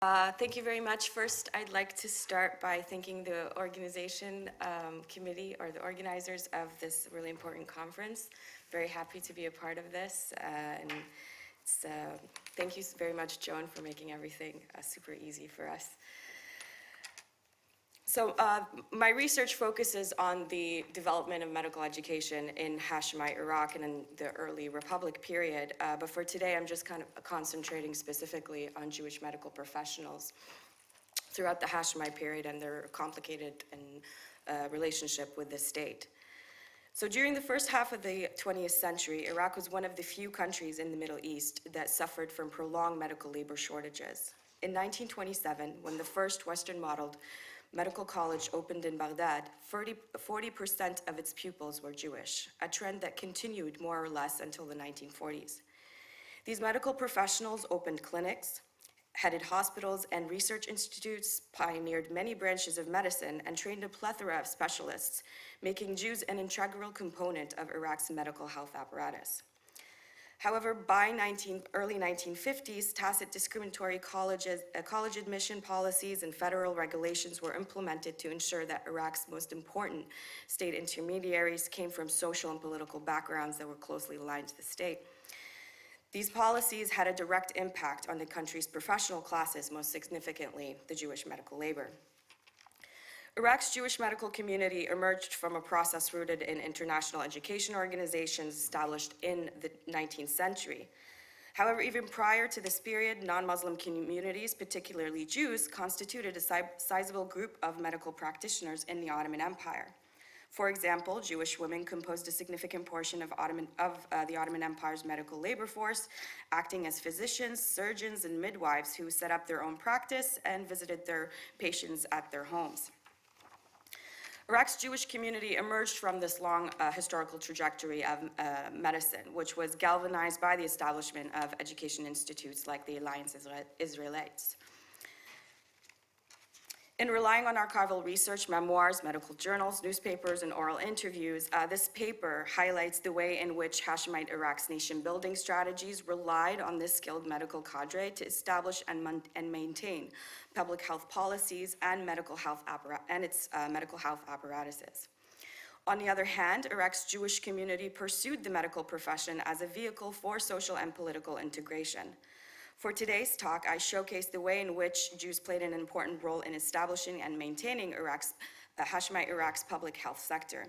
Thank you very much. First, I'd like to start by thanking the organization committee or the organizers of this really important conference. Very happy to be a part of this. And thank you very much, Joan, for making everything super easy for us. So my research focuses on the development of medical education in Hashemite Iraq and in the early Republic period. But for today, I'm just kind of concentrating specifically on Jewish medical professionals throughout the Hashemite period and their complicated relationship with the state. So during the first half of the 20th century, Iraq was one of the few countries in the Middle East that suffered from prolonged medical labor shortages. In 1927, when the first Western-modeled medical college opened in Baghdad, 40% of its pupils were Jewish, a trend that continued more or less until the 1940s. These medical professionals opened clinics, headed hospitals and research institutes, pioneered many branches of medicine, and trained a plethora of specialists, making Jews an integral component of Iraq's medical health apparatus. However, by early 1950s, tacit discriminatory college admission policies and federal regulations were implemented to ensure that Iraq's most important state intermediaries came from social and political backgrounds that were closely aligned to the state. These policies had a direct impact on the country's professional classes, most significantly the Jewish medical labor. Iraq's Jewish medical community emerged from a process rooted in international education organizations established in the 19th century. However, even prior to this period, non-Muslim communities, particularly Jews, constituted a sizable group of medical practitioners in the Ottoman Empire. For example, Jewish women composed a significant portion of the Ottoman Empire's medical labor force, acting as physicians, surgeons, and midwives who set up their own practice and visited their patients at their homes. Iraq's Jewish community emerged from this long historical trajectory of medicine, which was galvanized by the establishment of education institutes like the Alliance Israelites. In relying on archival research, memoirs, medical journals, newspapers, and oral interviews, this paper highlights the way in which Hashemite Iraq's nation-building strategies relied on this skilled medical cadre to establish and maintain public health policies and its medical health apparatuses. On the other hand, Iraq's Jewish community pursued the medical profession as a vehicle for social and political integration. For today's talk, I showcase the way in which Jews played an important role in establishing and maintaining Hashemite Iraq's public health sector.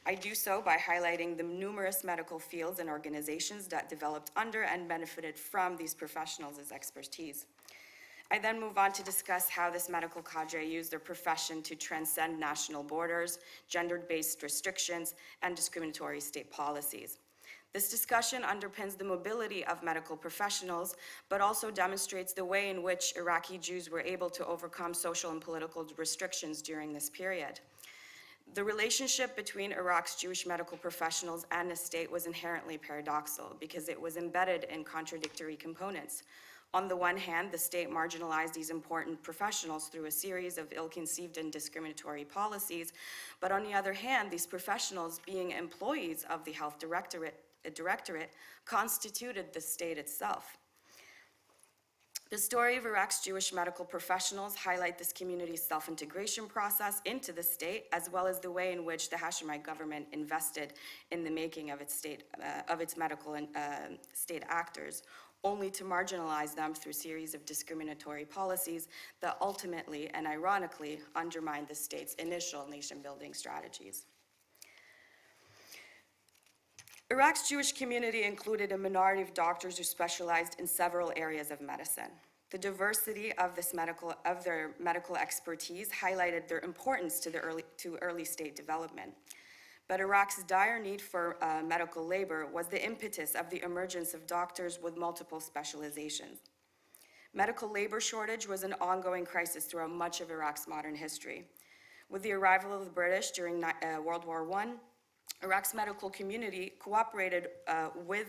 I do so by highlighting the numerous medical fields and organizations that developed under and benefited from these professionals' expertise. I then move on to discuss how this medical cadre used their profession to transcend national borders, gender-based restrictions, and discriminatory state policies. This discussion underpins the mobility of medical professionals, but also demonstrates the way in which Iraqi Jews were able to overcome social and political restrictions during this period. The relationship between Iraq's Jewish medical professionals and the state was inherently paradoxical because it was embedded in contradictory components. On the one hand, the state marginalized these important professionals through a series of ill-conceived and discriminatory policies, but on the other hand, these professionals, being employees of the health directorate, constituted the state itself. The story of Iraq's Jewish medical professionals highlight this community's self-integration process into the state, as well as the way in which the Hashemite government invested in the making of its medical and state actors, only to marginalize them through a series of discriminatory policies that ultimately and ironically undermined the state's initial nation-building strategies. Iraq's Jewish community included a minority of doctors who specialized in several areas of medicine. The diversity of their medical expertise highlighted their importance to early state development. But Iraq's dire need for medical labor was the impetus of the emergence of doctors with multiple specializations. Medical labor shortage was an ongoing crisis throughout much of Iraq's modern history. With the arrival of the British during World War I, Iraq's medical community cooperated with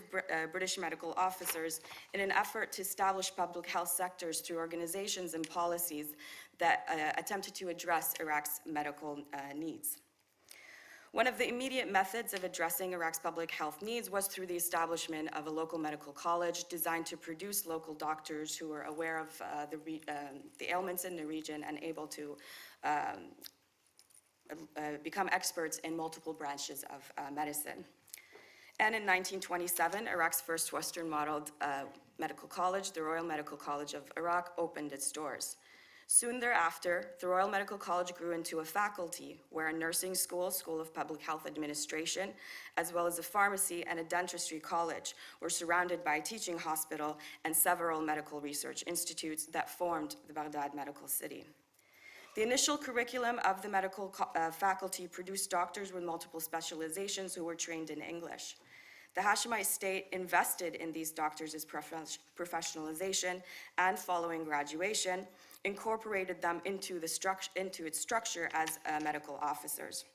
British medical officers in an effort to establish public health sectors through organizations and policies that attempted to address Iraq's medical needs. One of the immediate methods of addressing Iraq's public health needs was through the establishment of a local medical college designed to produce local doctors who were aware of the ailments in the region and able to become experts in multiple branches of medicine. And in 1927, Iraq's first Western-modeled medical college, the Royal Medical College of Iraq, opened its doors. Soon thereafter, the Royal Medical College grew into a faculty where a nursing school, School of Public Health Administration, as well as a pharmacy and a dentistry college were surrounded by a teaching hospital and several medical research institutes that formed the Baghdad Medical City. The initial curriculum of the medical faculty produced doctors with multiple specializations who were trained in English. The Hashemite state invested in these doctors' professionalization and following graduation, incorporated them into its structure as medical officers.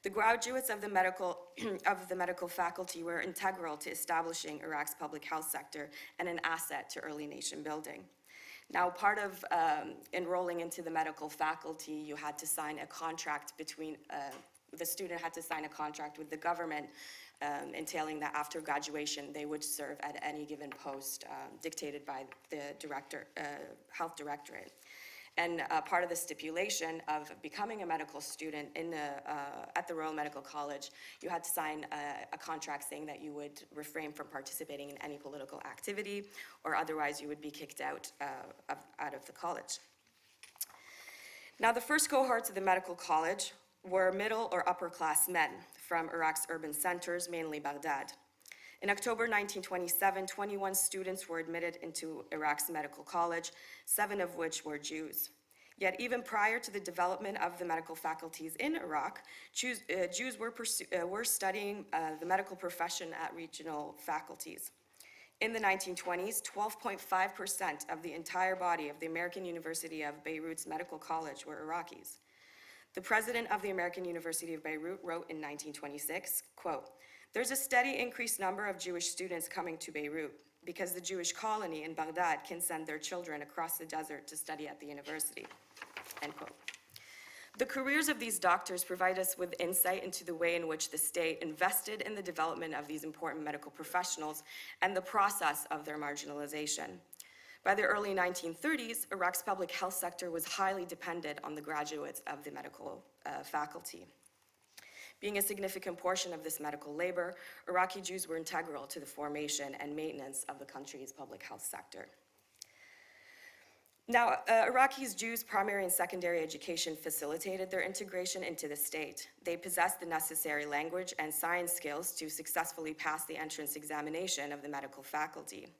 The graduates of the medical faculty were integral to establishing Iraq's public health sector and an asset to early nation building. Now, part of enrolling into the medical faculty, you had to sign a contract the student had to sign a contract with the government entailing that after graduation, they would serve at any given post dictated by the health directorate. And part of the stipulation of becoming a medical student at the Royal Medical College, you had to sign a contract saying that you would refrain from participating in any political activity, or otherwise you would be kicked out of the college. Now, the first cohorts of the medical college were middle or upper class men from Iraq's urban centers, mainly Baghdad. In October 1927, 21 students were admitted into Iraq's medical college, 7 of which were Jews. Yet even prior to the development of the medical faculties in Iraq, Jews were studying the medical profession at regional faculties. In the 1920s, 12.5% of the entire body of the American University of Beirut's Medical College were Iraqis. The president of the American University of Beirut wrote in 1926, quote, "There's a steady increased number of Jewish students coming to Beirut because the Jewish colony in Baghdad can send their children across the desert to study at the university," end quote. The careers of these doctors provide us with insight into the way in which the state invested in the development of these important medical professionals and the process of their marginalization. By the early 1930s, Iraq's public health sector was highly dependent on the graduates of the medical faculty. Being a significant portion of this medical labor, Iraqi Jews were integral to the formation and maintenance of the country's public health sector. Now, Iraqi Jews' primary and secondary education facilitated their integration into the state. They possessed the necessary language and science skills to successfully pass the entrance examination of the medical faculty.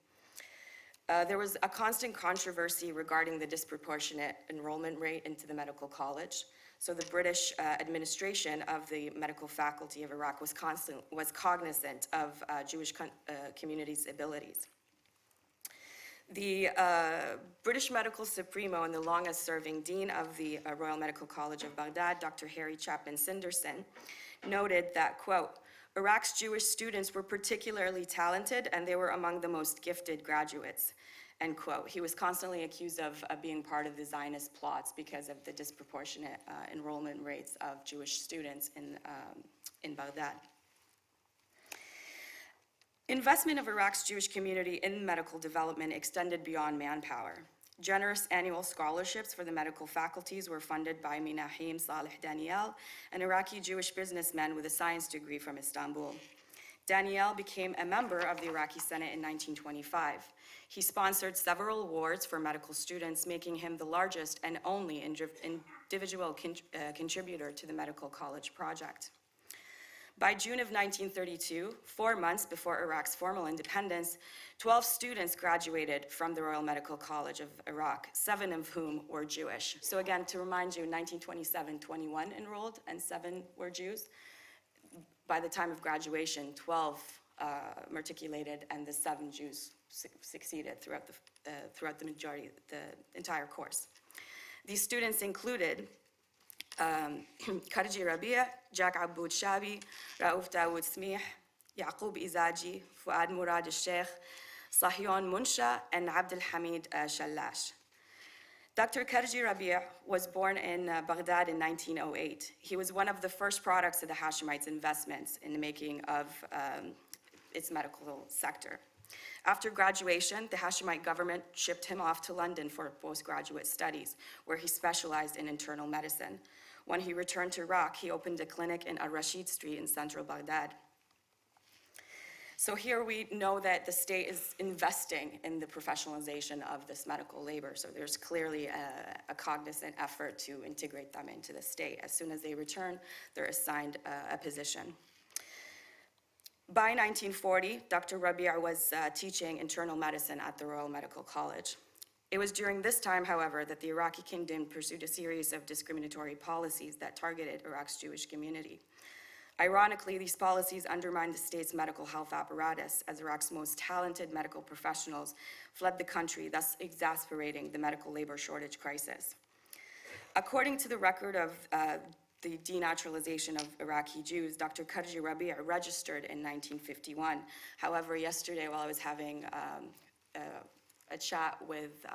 There was a constant controversy regarding the disproportionate enrollment rate into the medical college. So the British administration of the medical faculty of Iraq was cognizant of Jewish communities' abilities. The British Medical Supremo and the longest-serving dean of the Royal Medical College of Baghdad, Dr. Harry Chapman Sanderson, noted that, quote, "Iraq's Jewish students were particularly talented and they were among the most gifted graduates," end quote. He was constantly accused of being part of the Zionist plots because of the disproportionate enrollment rates of Jewish students in Baghdad. Investment of Iraq's Jewish community in medical development extended beyond manpower. Generous annual scholarships for the medical faculties were funded by Minahim Saleh Daniel, an Iraqi Jewish businessman with a science degree from Istanbul. Daniel became a member of the Iraqi Senate in 1925. He sponsored several awards for medical students, making him the largest and only individual contributor to the medical college project. By June of 1932, 4 months before Iraq's formal independence, 12 students graduated from the Royal Medical College of Iraq, 7 of whom were Jewish. So again, to remind you, in 1927, 21 enrolled and 7 were Jews. By the time of graduation, 12 matriculated and the 7 Jews succeeded throughout the majority, the entire course. These students included Karji Rabia, Jack Aboud Shabi, Raouf Dawood Smih, Yaqub Izaji, Fuad Murad al-Sheikh, Sahyon Munsha, and Abdul Hamid Shallash. Dr. Karji Rabia was born in Baghdad in 1908. He was one of the first products of the Hashemites' investments in the making of its medical sector. After graduation, the Hashemite government shipped him off to London for postgraduate studies, where he specialized in internal medicine. When he returned to Iraq, he opened a clinic in Al-Rashid Street in central Baghdad. So here we know that the state is investing in the professionalization of this medical labor. So there's clearly a cognizant effort to integrate them into the state. As soon as they return, they're assigned a position. By 1940, Dr. Rabia was teaching internal medicine at the Royal Medical College. It was during this time, however, that the Iraqi kingdom pursued a series of discriminatory policies that targeted Iraq's Jewish community. Ironically, these policies undermined the state's medical health apparatus as Iraq's most talented medical professionals fled the country, thus exacerbating the medical labor shortage crisis. According to the record of the denaturalization of Iraqi Jews, Dr. Karji Rabia registered in 1951. However, yesterday while I was having a chat with,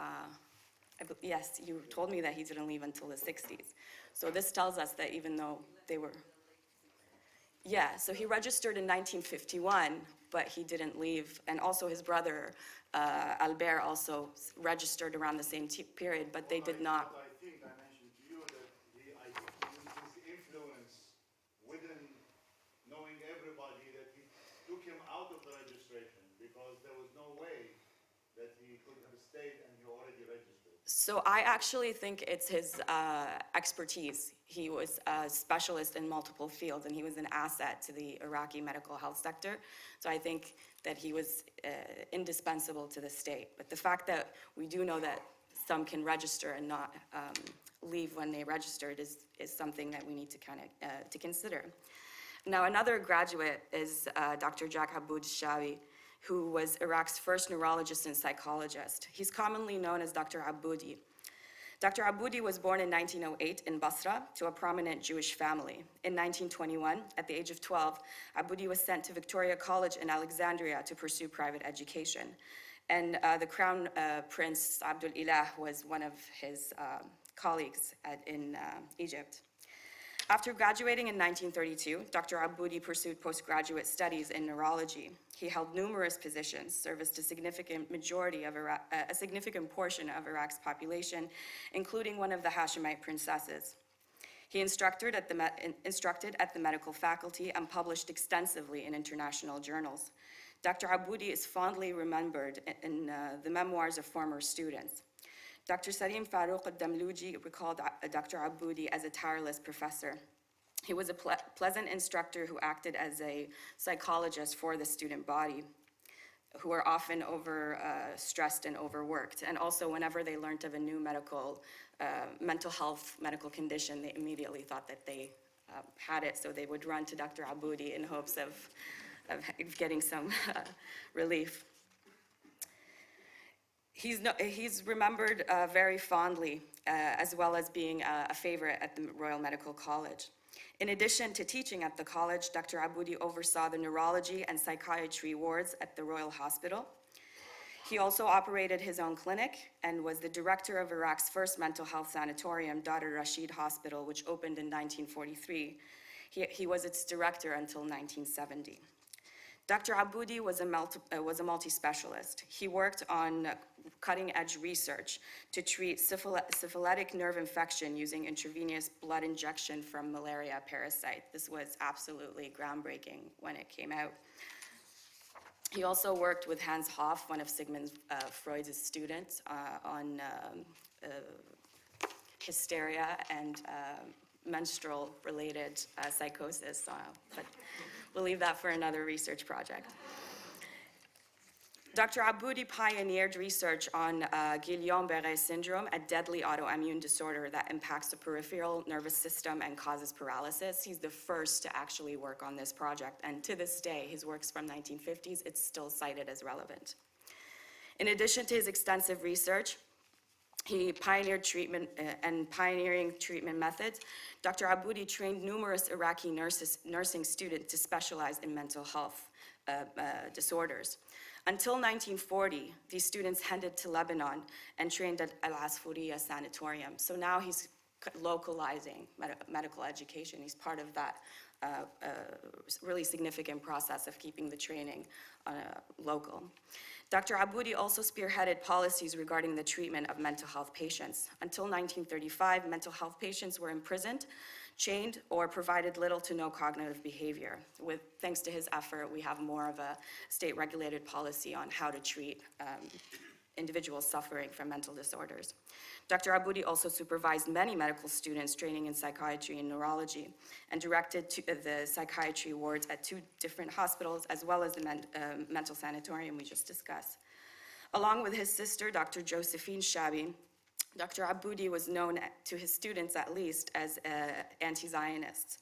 yes, you told me that he didn't leave until the 60s. So this tells us that even though they were, yeah, so he registered in 1951, but he didn't leave. And also his brother, Albert, also registered around the same period, but they did not. I think I mentioned to you that his influence within knowing everybody, that he took him out of the registration because there was no way that he could have stayed and he already registered. So I actually think it's his expertise. He was a specialist in multiple fields, and he was an asset to the Iraqi medical health sector. So I think that he was indispensable to the state. But the fact that we do know that some can register and not leave when they registered is something that we need to kind of to consider. Now, another graduate is Dr. Jack Aboud Shawi, who was Iraq's first neurologist and psychologist. He's commonly known as Dr. Abudi. Dr. Abudi was born in 1908 in Basra to a prominent Jewish family. In 1921, at the age of 12, Abudi was sent to Victoria College in Alexandria to pursue private education. And the Crown Prince Abdul Ilah was one of his colleagues in Egypt. After graduating in 1932, Dr. Abudi pursued postgraduate studies in neurology. He held numerous positions, serviced a significant portion of Iraq's population, including one of the Hashemite princesses. He instructed at the medical faculty and published extensively in international journals. Dr. Abudi is fondly remembered in the memoirs of former students. Dr. Salim Farouk al-Damluji recalled Dr. Abudi as a tireless professor. He was a pleasant instructor who acted as a psychologist for the student body, who were often stressed and overworked. And also, whenever they learned of a new mental health medical condition, they immediately thought that they had it, so they would run to Dr. Abudi in hopes of getting some relief. He's remembered very fondly, as well as being a favorite at the Royal Medical College. In addition to teaching at the college, Dr. Abudi oversaw the neurology and psychiatry wards at the Royal Hospital. He also operated his own clinic and was the director of Iraq's first mental health sanatorium, Dar Rashid Hospital, which opened in 1943. He was its director until 1970. Dr. Abudi was a multi-specialist. He worked on cutting-edge research to treat syphilitic nerve infection using intravenous blood injection from malaria parasite. This was absolutely groundbreaking when it came out. He also worked with Hans Hoff, one of Sigmund Freud's students, on hysteria and menstrual-related psychosis, but we'll leave that for another research project. Dr. Abudi pioneered research on Guillain-Barré syndrome, a deadly autoimmune disorder that impacts the peripheral nervous system and causes paralysis. He's the first to actually work on this project, and to this day, his work's from 1950s, it's still cited as relevant. In addition to his extensive research, he pioneered pioneering treatment methods. Dr. Abudi trained numerous Iraqi nursing students to specialize in mental health disorders. Until 1940, these students headed to Lebanon and trained at Al Asfuriya Sanatorium. So now he's localizing medical education. He's part of that really significant process of keeping the training local. Dr. Abudi also spearheaded policies regarding the treatment of mental health patients. Until 1935, mental health patients were imprisoned, chained, or provided little to no cognitive behavior. Thanks to his effort, we have more of a state-regulated policy on how to treat individuals suffering from mental disorders. Dr. Abudi also supervised many medical students training in psychiatry and neurology and directed the psychiatry wards at 2 different hospitals, as well as the mental sanatorium we just discussed. Along with his sister, Dr. Josephine Shabi, Dr. Abudi was known to his students, at least, as anti-Zionists.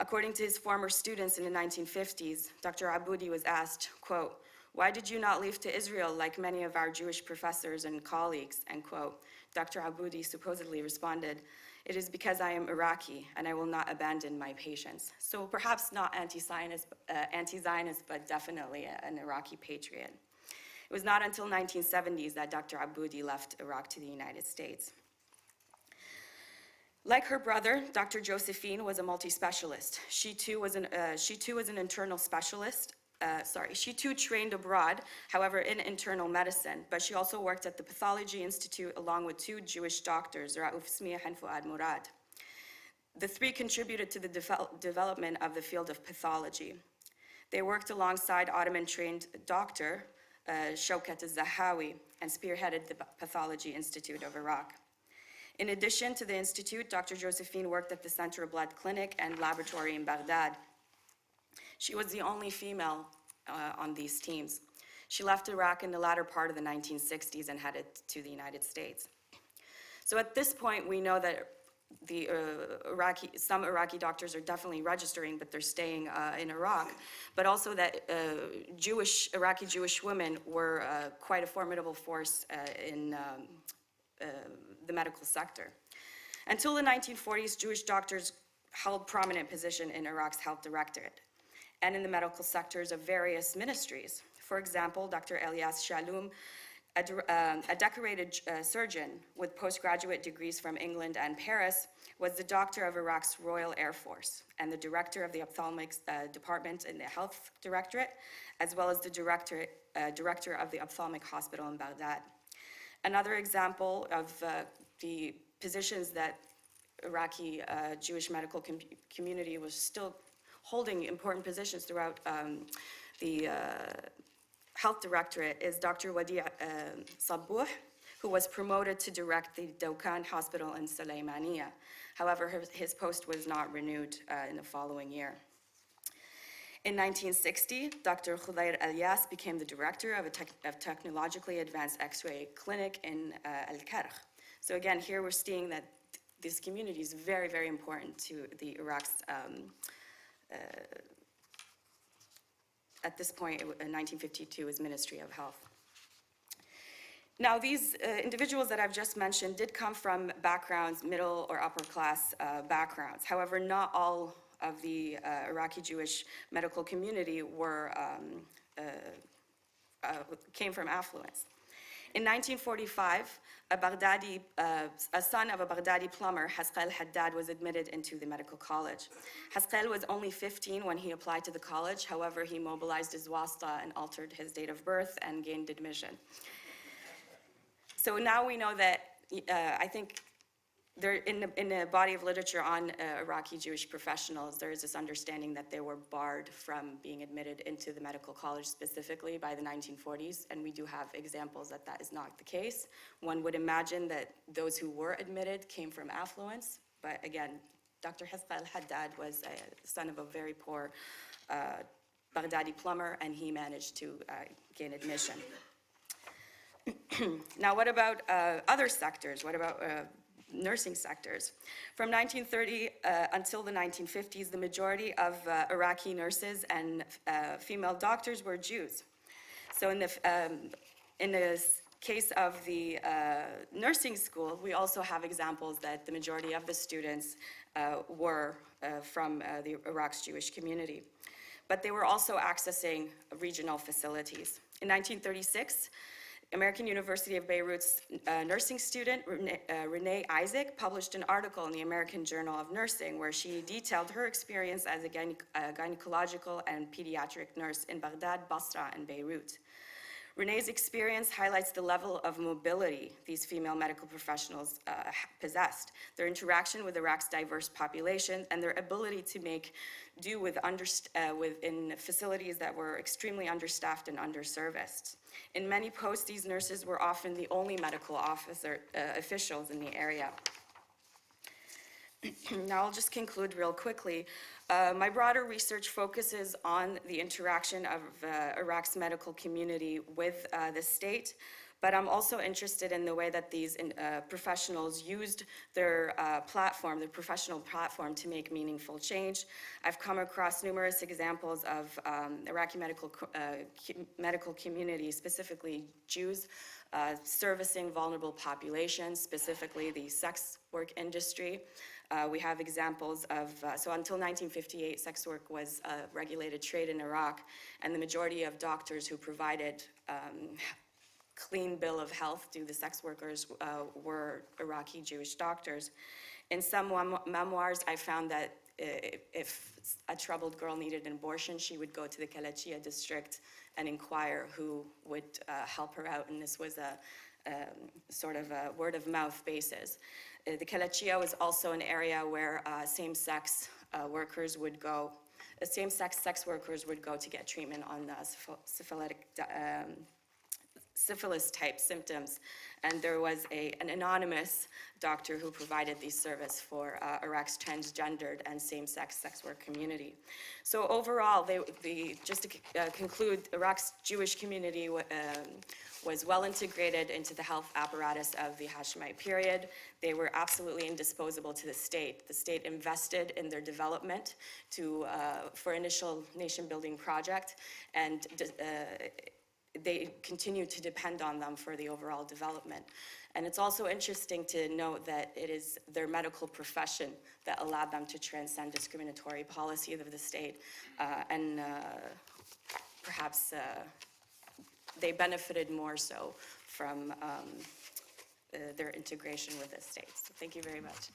According to his former students in the 1950s, Dr. Abudi was asked, quote, "Why did you not leave to Israel like many of our Jewish professors and colleagues?" End quote. Dr. Abudi supposedly responded, "It is because I am Iraqi and I will not abandon my patients." So perhaps not anti-Zionist, but definitely an Iraqi patriot. It was not until 1970s that Dr. Abudi left Iraq to the United States. Like her brother, Dr. Josephine was a multi-specialist. She too was an internal specialist. She too trained abroad, however, in internal medicine, but she also worked at the Pathology Institute along with 2 Jewish doctors, Raouf Smih and Fuad Murad. The 3 contributed to the development of the field of pathology. They worked alongside Ottoman-trained doctor Shaukat al-Zahawi and spearheaded the Pathology Institute of Iraq. In addition to the institute, Dr. Josephine worked at the Center of Blood Clinic and Laboratory in Baghdad. She was the only female on these teams. She left Iraq in the latter part of the 1960s and headed to the United States. So at this point, we know that some Iraqi doctors are definitely registering, but they're staying in Iraq, but also that Iraqi Jewish women were quite a formidable force in the medical sector. Until the 1940s, Jewish doctors held prominent position in Iraq's health directorate and in the medical sectors of various ministries. For example, Dr. Elias Shalom, a decorated surgeon with postgraduate degrees from England and Paris, was the doctor of Iraq's Royal Air Force and the director of the ophthalmics department in the health directorate, as well as the director of the ophthalmic hospital in Baghdad. Another example of the positions that Iraqi Jewish medical community was still holding important positions throughout the health directorate is Dr. Wadi Sabbouh, who was promoted to direct the Dawkan Hospital in Sulaymaniya. However, his post was not renewed in the following year. In 1960, Dr. Khudair Elias became the director of a technologically advanced X-ray clinic in Al-Karkh. So again, here we're seeing that this community is very, very important to the Iraq's at this point, in 1952, is Ministry of Health. Now, these individuals that I've just mentioned did come from backgrounds, middle or upper class backgrounds. However, not all of the Iraqi Jewish medical community came from affluence. In 1945, a son of a Baghdadi plumber, Hoffman Haddad, was admitted into the medical college. Hoffman was only 15 when he applied to the college. However, he mobilized his wasta and altered his date of birth and gained admission. So now we know that, I think, in the body of literature on Iraqi Jewish professionals, there is this understanding that they were barred from being admitted into the medical college specifically by the 1940s, and we do have examples that that is not the case. One would imagine that those who were admitted came from affluence, but again, Dr. Hoffman Haddad was a son of a very poor Baghdadi plumber, and he managed to gain admission. Now, what about other sectors? What about nursing sectors? From 1930 until the 1950s, the majority of Iraqi nurses and female doctors were Jews. So in the case of the nursing school, we also have examples that the majority of the students were from the Iraq's Jewish community. But they were also accessing regional facilities. In 1936, American University of Beirut's nursing student, Renee Isaac, published an article in the American Journal of Nursing where she detailed her experience as a gynecological and pediatric nurse in Baghdad, Basra, and Beirut. Renee's experience highlights the level of mobility these female medical professionals possessed, their interaction with Iraq's diverse population, and their ability to make do within facilities that were extremely understaffed and underserviced. In many posts, these nurses were often the only medical officials in the area. Now I'll just conclude real quickly. My broader research focuses on the interaction of Iraq's medical community with the state, but I'm also interested in the way that these professionals used their platform, their professional platform, to make meaningful change. I've come across numerous examples of Iraqi medical community, specifically Jews, servicing vulnerable populations, specifically the sex work industry. We have examples of, so until 1958, sex work was a regulated trade in Iraq, and the majority of doctors who provided clean bill of health to the sex workers were Iraqi Jewish doctors. In some memoirs, I found that if a troubled girl needed an abortion, she would go to the Kalachia district and inquire who would help her out, and this was a sort of a word-of-mouth basis. The Kalachia was also an area where same-sex workers would go, same-sex sex workers would go to get treatment on syphilis-type symptoms, and there was an anonymous doctor who provided these service for Iraq's transgendered and same-sex sex work community. So overall, just to conclude, Iraq's Jewish community was well integrated into the health apparatus of the Hashemite period. They were absolutely indisposable to the state. The state invested in their development for initial nation-building project, and they continue to depend on them for the overall development. And it's also interesting to note that it is their medical profession that allowed them to transcend discriminatory policy of the state, and perhaps they benefited more so from their integration with the state. So thank you very much.